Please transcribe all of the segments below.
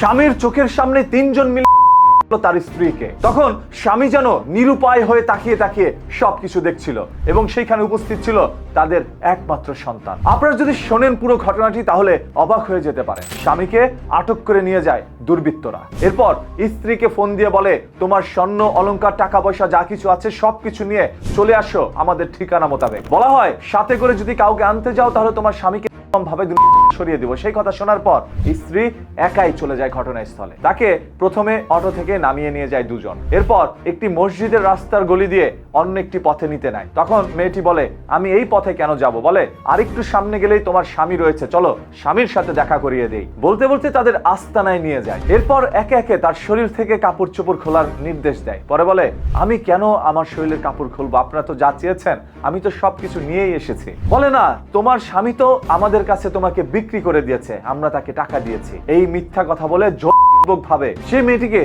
স্বামীর চোখের সামনে তিনজন মিলে তার স্ত্রীকে। তখন স্বামী যেন নিরুপায় হয়ে তাকিয়ে তাকিয়ে সবকিছু দেখছিল এবং সেইখানে উপস্থিত ছিল তাদের একমাত্র সন্তান। আপনারা যদি শোনেন পুরো ঘটনাটি তাহলে অবাক হয়ে যেতে পারেন। স্বামীকে আটক করে নিয়ে যায় দুর্বৃত্তরা। এরপর স্ত্রীকে ফোন দিয়ে বলে, তোমার স্বর্ণ অলংকার টাকা পয়সা যা কিছু আছে সবকিছু নিয়ে চলে আসো আমাদের ঠিকানা মোতাবেক। বলা হয় সাথে করে যদি কাউকে আনতে যাও তাহলে তোমার স্বামীকে ভাবে সরিয়ে দিব। সেই কথা শোনার পর স্ত্রী একাই চলে যায় ঘটনাস্থলে। তাকে প্রথমে অটো থেকে নামিয়ে নিয়ে যায় দুজন। এরপর একটি মসজিদের রাস্তার গলি দিয়ে অন্য একটি পথে নিতে নেয়। তখন মেয়েটি বলে, আমি এই পথে কেন যাব? বলে, আরেকটু সামনে গেলেই তোমার স্বামী রয়েছে, চলো স্বামীর সাথে দেখা করিয়ে দেই। বলতে বলতে তাদের আস্তানায় নিয়ে যায়। এরপর একে একে তার শরীর থেকে কাপড় চোপড় খোলার নির্দেশ দেয়। পরে বলে, আমি কেন আমার শরীরের কাপড় খুলবো? আপনারা তো যা চেয়েছেন আমি তো সবকিছু নিয়েই এসেছি। বলে, না, তোমার স্বামী তো আমাদের কাছে তোমাকে বিক্রি করে দিয়েছে, আমরা তাকে টাকা দিয়েছি। এই মিথ্যা কথা বলে জোরপূর্বক ভাবে সেই মেয়েটিকে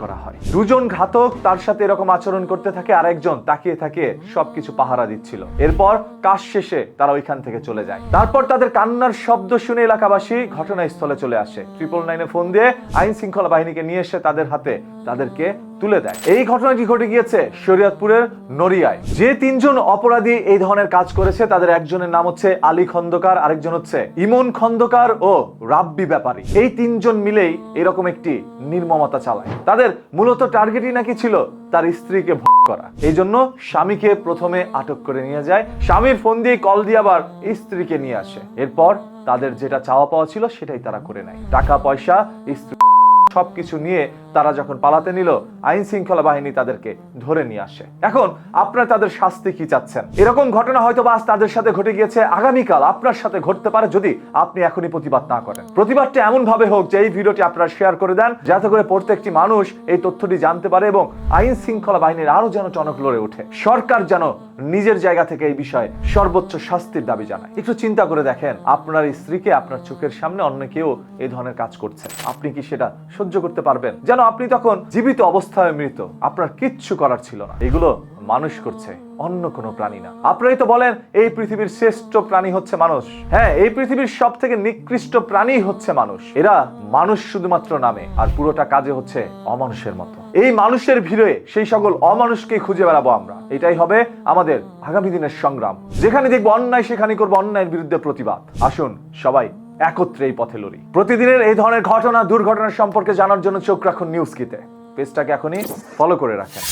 করা হয়। দুজন ঘাতক তার সাথে এরকম আচরণ করতে থাকে, আর একজন তাকিয়ে তাকিয়ে সবকিছু পাহারা দিচ্ছিল। এরপর কাজ শেষে তারা ওইখান থেকে চলে যায়। তারপর তাদের কান্নার শব্দ শুনে এলাকাবাসী ঘটনাস্থলে চলে আসে। 999-এ ফোন দিয়ে আইন শৃঙ্খলা বাহিনীকে নিয়ে এসে তাদের হাতে তাদেরকে তুলে দেয়। এই ঘটনাটি ঘটে গিয়েছে শরীয়তপুরের নড়িয়ায়। যে তিনজন অপরাধী এই ধরনের কাজ করেছে তাদের একজনের নাম হচ্ছে আলী খন্দকার, আরেকজন হচ্ছে ইমন খন্দকার ও রাব্বি ব্যাপারী। এই তিনজন মিলেই এরকম একটি নির্মমতা চালায়। তাদের মূলত টার্গেটই নাকি ছিল তার স্ত্রীকে ভোগ করা। এই জন্য স্বামীকে প্রথমে আটক করে নিয়ে যায়। স্বামীর ফোন দিয়ে কল দিয়ে আবার স্ত্রীকে নিয়ে আসে। এরপর তাদের যেটা চাওয়া পাওয়া ছিল সেটাই তারা করে নেয়। টাকা পয়সা, স্ত্রী সবকিছু নিয়ে তারা যখন পালাতে নিল, আইন শৃঙ্খলা বাহিনী তাদেরকে ধরে নিয়ে আসে। এখন আপনারা তাদের শাস্তি কি চাচ্ছেন? এরকম ঘটনা হয়তো বা তাদের সাথে ঘটে গিয়েছে, আগামীকাল আপনার সাথে ঘটতে পারে যদি আপনি এখনই প্রতিবাদ না করেন। প্রতিবাদটা এমন ভাবে হোক যে এই ভিডিওটি আপনারা শেয়ার করে দেন, যাতে করে প্রত্যেকটি মানুষ এই তথ্যটি জানতে পারে এবং আইন শৃঙ্খলা বাহিনীর আরো যেন টনক লড়ে ওঠে। সরকার যেন নিজের জায়গা থেকে এই বিষয়ে সর্বোচ্চ শাস্তির দাবি জানায়। একটু চিন্তা করে দেখেন, আপনার স্ত্রীকে আপনার চোখের সামনে অন্য কেউ এই ধরনের কাজ করছে, আপনি কি সেটা সহ্য করতে পারবেন? যেন আপনি তখন জীবিত অবস্থায় মৃত, আপনার কিচ্ছু করার ছিল না। এগুলো মানুষ করছে, অন্য কোনো প্রাণী না। আপনারাই তো বলেন এই পৃথিবীর শ্রেষ্ঠ প্রাণী হচ্ছে মানুষ। হ্যাঁ, এই পৃথিবীর সব থেকে নিকৃষ্ট প্রাণী হচ্ছে মানুষ। এরা মানুষ শুধুমাত্র নামে, আর পুরোটা কাজে হচ্ছে অমানুষের মতো। এই মানুষের ভিড়ে সেই সকল অমানুষকে খুঁজে বেড়াবো আমরা। এটাই হবে আমাদের আগামী দিনের সংগ্রাম। যেখানে দেখবো অন্যায় সেখানে করবো অন্যায়ের বিরুদ্ধে প্রতিবাদ। আসুন সবাই একত্রে এই পথে লড়ি। প্রতিদিনের এই ধরনের ঘটনা দুর্ঘটনা সম্পর্কে জানার জন্য চোখ রাখুন নিউজ কিতে। পেজটাকে এখনই ফলো করে রাখেন।